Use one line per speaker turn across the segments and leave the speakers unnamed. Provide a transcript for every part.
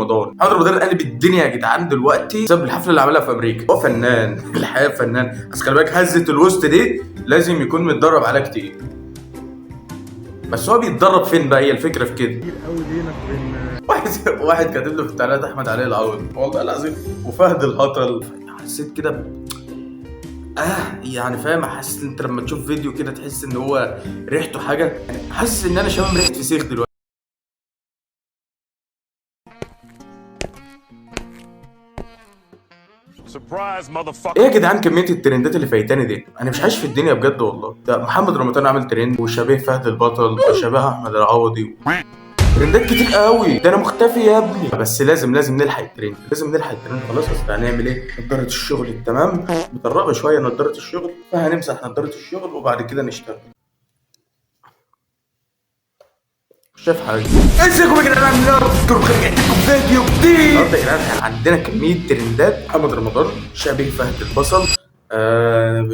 رمضان. محمد رمضان قلب الدنيا يا جدعان دلوقتي بسبب الحفله اللي عملها في امريكا. هو فنان الحقيقه فنان، بس خلي بالك هزه الوسط دي لازم يكون متدرب عليها كتير. بس هو بيتدرب فين بقى؟ هي الفكره في كده.
كتير قوي بينك وبين
واحد كاتب له في التعليقات احمد علي العوضي والله العظيم وفهد الهطل. حسيت كده يعني فاهم، حاسس ان انت لما تشوف فيديو كده تحس ان هو ريحته حاجه، يعني حاسس ان انا شامم ريحه فسيخ دلوقتي. ايه يا جدعان كميه الترندات اللي فايتاني دي؟ انا مش عايش في الدنيا بجد والله. ده محمد رمضان عامل ترند وشبيه فهد البطل وشبيه احمد العوضي، ترندات كتير قوي. ده انا مختفي يا ابني. بس لازم نلحق الترند، لازم نلحق الترند. خلاص اصل هنعمل ايه؟ نضاره الشغل التمام مطربه شويه نضاره الشغل، فهنمسح نضاره الشغل وبعد كده نشتغل. مش شايف حاجه. ازيكم يا جدعان عاملين ايه؟ رجعت لكم فيديو جديد. النهارده يا جدعان عندنا كميه ترندات. محمد رمضان شبيه فهد البصل،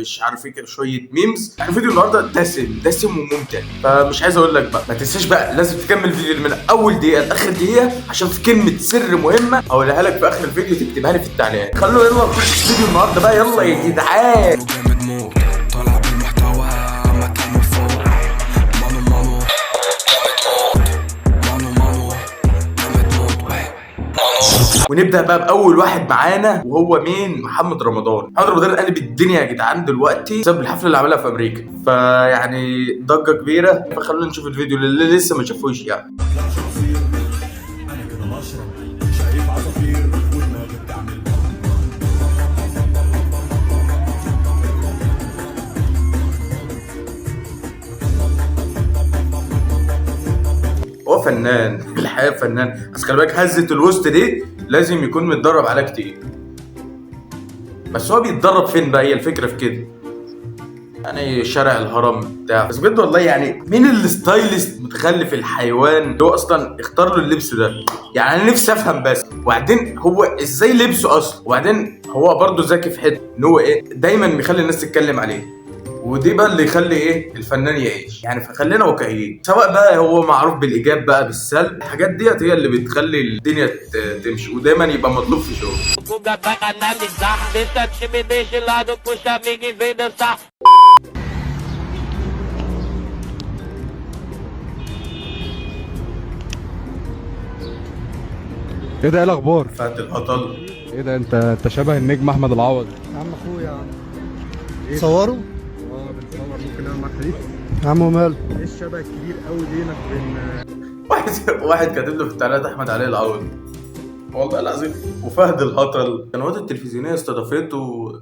مش عارف ايه كده، شويه ميمز. يعني فيديو النهارده دسم وممتع، فمش عايز اقول لك بقى. ما تنساش بقى لازم تكمل الفيديو من اول دقيقه لاخر دقيقه، عشان في كلمه سر مهمه هقولها لك في اخر الفيديو تكتبها لي في التعليقات. خلونا يلا نخش في الفيديو النهارده بقى، يلا يا جدعان. ونبدا بقى باول واحد معانا وهو مين؟ محمد رمضان. محمد رمضان قلب الدنيا يا جدعان دلوقتي بسبب الحفله اللي عملها في امريكا، فيعني ضجه كبيره. فخلونا نشوف الفيديو اللي لسه ما شافوش يعني. هو فنان الحقيقه فنان، بس خلي بالك هزه الوسط دي لازم يكون متدرب عليها كتير. بس هو بيتدرب فين بقى؟ هي الفكره في كده. يعني شارع الهرم بتاع، بس بجد والله يعني مين الستايلست متخلف الحيوان اللي هو اصلا اختار له اللبس ده؟ يعني انا نفسي افهم بس. وبعدين هو ازاي لبسه اصلا؟ وبعدين هو برضه ذكي في حته ان هو ايه، دايما بيخلي الناس تتكلم عليه، ودي بقى اللي يخلي ايه الفنان يعيش. يعني فخلينا واقعيين، سواء بقى هو معروف بالايجاب بقى بالسلب، الحاجات ديت هي اللي بتخلي الدنيا تمشي، ودايما يبقى مطلوب في شغل.
ايه ده؟ ايه الاخبار؟
فهد الهطل.
ايه ده؟ انت شبه النجم احمد العوضي
يا عم اخويا يا عم.
إيه؟
صوروا؟
بنصور. ممكن نعمل معاك حديث؟
يا عم وماله؟
ايه الشبه الكبير قوي بينك وبين
واحد كاتب له في التعليقات احمد علي العوضي والله العظيم وفهد الهطل. القنوات التلفزيونيه استضافته،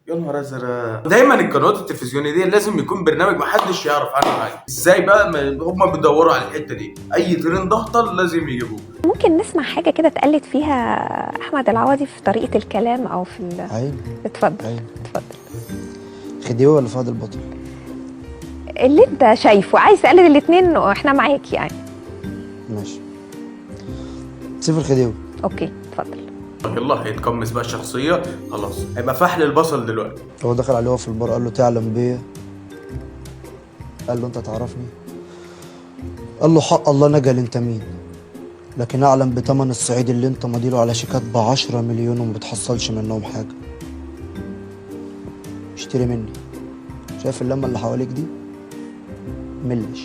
يا نهار ازرق. دايما القنوات التلفزيونيه دي لازم يكون برنامج محدش يعرف عنه حاجه. ازاي بقى هم بيدوروا على الحته دي؟ اي ترند اهطل لازم يجيبوه.
ممكن نسمع حاجة كده تقلد فيها أحمد العوضي في طريقة الكلام أو في
عين.
اتفضل.
عين.
اتفضل.
خديوي ولا فهد البطل؟
اللي أنت شايفه، عايز تقلد الاتنين وإحنا معاك يعني.
ماشي. سيف الخديوي.
أوكي اتفضل.
يلا هيتقمص بقى الشخصيه، خلاص هيبقى فحل البصل دلوقتي.
هو دخل عليه وهو في البار قال له تعلم بيا؟ قال له انت تعرفني؟ قال له حق الله نجل انت مين؟ لكن اعلم بتمن الصعيد اللي انت مديله على شيكات ب10 مليون وما بتحصلش منهم حاجه. اشتري مني. شايف اللمه اللي حواليك دي؟ ملش.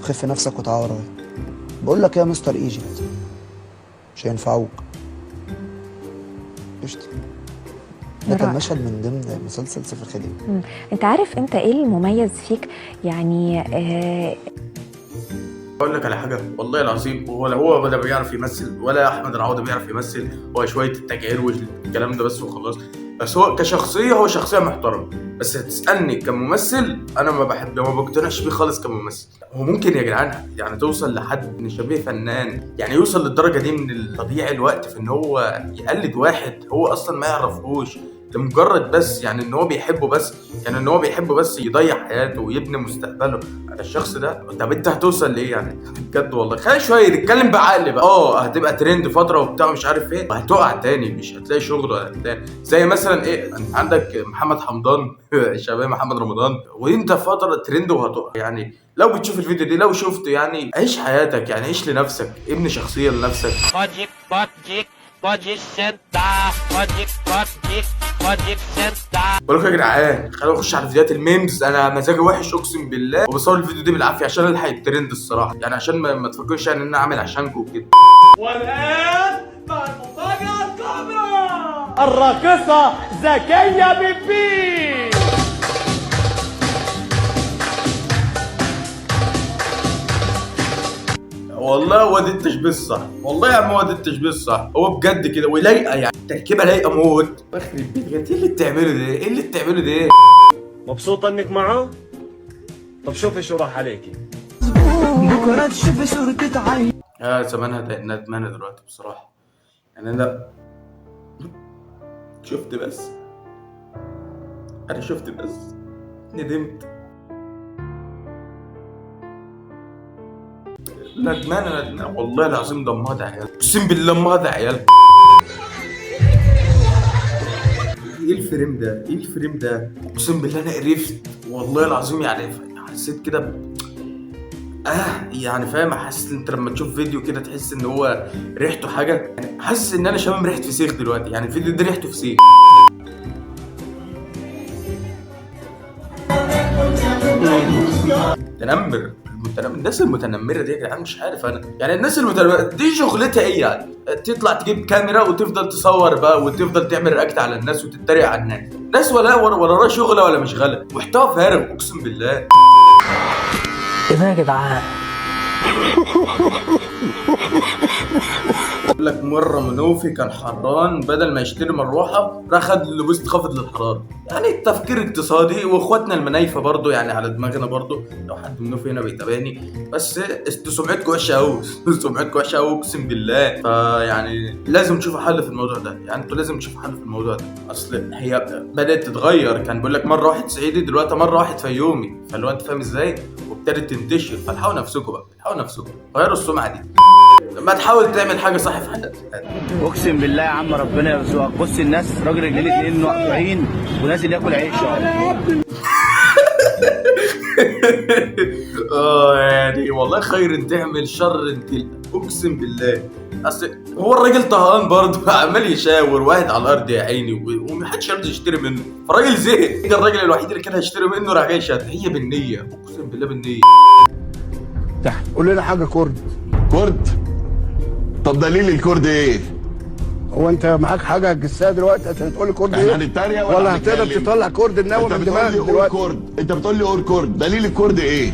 خف نفسك وتعالى ورايا. بقول لك يا مستر ايجيبت مش هينفعوك. قشطه. ده كان مشهد من ضمن مسلسل سيف الخديوي.
أنت عارف أنت إيه المميز فيك؟ يعني
اقول لك على حاجه والله العظيم، ولا هو ولا بيعرف يمثل ولا احمد العوضي بيعرف يمثل، هو شويه التجعير والكلام ده بس وخلاص. بس هو كشخصيه هو شخصيه محترمه، بس هتسالني كممثل انا ما بقتنعش بيه خالص كممثل. هو ممكن يا جدعان يعني توصل لحد ان شبيه فنان، يعني يوصل للدرجه دي من تضييع الوقت في ان هو يقلد واحد هو اصلا ما يعرفوش، لمجرد بس يعني ان هو بيحبه بس، يعني ان هو بيحبه بس يضيع حياته ويبني مستقبله على الشخص ده. طب انت هتوصل لايه يعني؟ بجد والله خلي شويه نتكلم بعقل بقى. هتبقى ترند فتره وبتاع مش عارف ايه، وهتقع تاني، مش هتلاقي شغل ولا بتاع. زي مثلا ايه، انت عندك محمد حمدان شباب محمد رمضان، وانت فتره ترند وهتقع. يعني لو بتشوف الفيديو دي، لو شفت يعني عيش حياتك، يعني عيش لنفسك، ابني شخصيه لنفسك.
Pode sentar, pode sentar.
بقول لكم يا جدعان خلينا نخش على فيديوهات الميمز. انا مزاجي وحش اقسم بالله، وبصور الفيديو ده بالعافيه عشان الحق الترند الصراحه، يعني عشان ما تفكروش يعني ان انا عامل عشانكم وكده.
والآن مع المفاجأة الكبرى، الراقصة زكية بيبي.
والله هو ده التشبيه الصح، والله يا عم هو ده التشبيه الصح، هو بجد كده ولايقه، يعني تركيبه لايقه موت. بخرب بيتك، ايه اللي بتعمله ده؟ ايه اللي بتعمله ده؟
مبسوطة انك معه؟ طب شوفي شو راح عليكي.
بكرة تشوفي صورتي عين.
زمانها ندمانه دلوقتي بصراحه، يعني انا شفت بس، انا شفت بس ندمت. ندمانه والله العظيم، دمها ده عيال، اقسم بالله دمها ده عيال. ايه الفريم ده؟ ايه الفريم ده؟ اقسم بالله انا قرفت والله العظيم، يعني حسيت كده يعني فاهم، حاسس انت لما تشوف فيديو كده تحس ان هو ريحته حاجه، يعني حاسس ان انا شامم ريحه فسيخ دلوقتي، يعني الفيديو ده ريحته فسيخ. متنمر، الناس المتنمره دي يا جدعان مش عارف انا، يعني الناس المتنمره دي شغلتها ايه يعني؟ تطلع تجيب كاميرا وتفضل تصور بقى وتفضل تعمل رياكت على الناس وتتريق على الناس، ناس ولا شغله ولا مش غلا، محتوى فارغ اقسم بالله.
ايه ده يا جدعان؟
يقول لك مره منوفي كان حران، بدل ما يشتري مروحه راح خد لبوست خافض للحراره. يعني التفكير اقتصادي، واخواتنا المنايفه برضو يعني على دماغنا برضو، لو حد منوفي هنا بيتابعني، بس انتوا سمعتكم وحشه قوي سمعتكم وحشه قوي اقسم بالله. فيعني لازم تشوفوا حل في الموضوع ده، يعني انتوا لازم تشوفوا حل في الموضوع ده. اصل هي بدات تتغير، كان بيقول لك مره واحد صعيدي دلوقتي مره واحد فيومي، فاللي هو انت فاهم ازاي، وابتدت تنتشر. فالحقوا نفسكم بقى، الحقوا نفسكم، غيروا السمعه دي، ما تحاول تعمل حاجه صح في حياتك.
اقسم بالله يا عم ربنا يرزقك. بص الناس راجل رجلين اتنين مقطوعين ونازل ياكل عيش
يعني والله خير تعمل شر تلقى، اقسم بالله. اصل هو الراجل طهقان برضه عمال يشاور واحد على الارض يا عيني، ومحدش يرضى يشتري منه، فالراجل زهق. الراجل الوحيد اللي كان هيشتري منه راح جاي شات. هي بالنيه اقسم بالله بالنيه.
تحت قول لنا حاجه كرد. طب دليل الكرد ايه؟
هو انت معاك حاجه هتجسها دلوقتي عشان تقول لي كورد
احنا
ايه؟
هنتريق
ولا هتقدر تطلع كورد النووي
انت
من
بتقول لي
دماغك
قول
دلوقتي؟
كرد، انت بتقول لي قول كرد، دليل الكرد ايه؟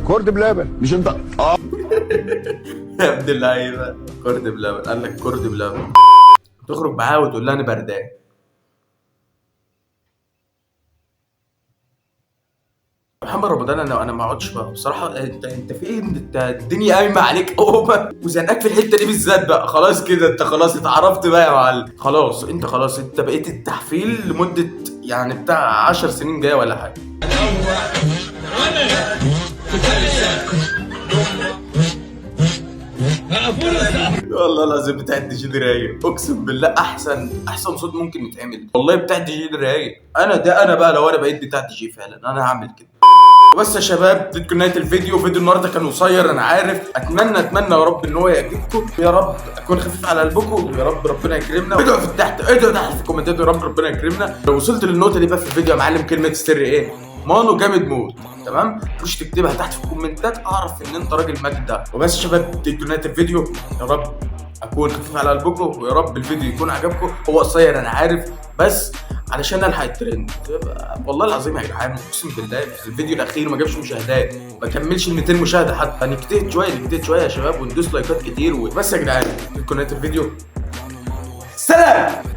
كورد بلبن.
مش انت
يا ابن اللعيبه، كرد بلبن، قال لك كرد بلبن. تخرج معاه وتقول لها انا بردان. محمد رمضان انا ما اقعدش بقى بصراحه. انت في ايه؟ انت الدنيا قايمه عليك قومه وزنقك في الحته دي بالذات بقى. خلاص كده انت خلاص اتعرفت بقى يا معلم، خلاص انت بقيت التحفيل لمده يعني بتاع 10 سنين جايه ولا حاجه. والله العظيم بتاع الدي جي دي رايق، اقسم بالله احسن صوت ممكن يتعمل، والله بتاع الدي جي دي رايق. انا بقى لو انا بقيت بتاع الدي جي فعلا انا هعمل كده. بس يا شباب دي كانت نهايه الفيديو. فيديو النهارده كان قصير انا عارف، اتمنى يا رب ان هو يعجبكم، يا رب اكون خفيف على قلبكم، يا رب ربنا يكرمنا. ادعوا تحت في الكومنتات يا رب ربنا يكرمنا. لو وصلت للنقطه دي بقى في الفيديو يا معلم، كلمه السر ايه؟ مانو جامد موت، تمام؟ خش تكتبها تحت في الكومنتات اعرف ان انت راجل مجد ده. وبس يا شباب دي نهايه الفيديو، يا رب اكون خفيف على قلبكم، ويا رب الفيديو يكون عجبكم. هو قصير انا عارف، بس علشان الحق الترند. والله العظيم يا جدعان اقسم بالله الفيديو الاخير ما جابش مشاهدات، ما كملش ال 200 مشاهده حتى. نجتهد شويه يا شباب وندوس لايكات كتير. وبس يا جدعان دي نهايه الفيديو، سلام.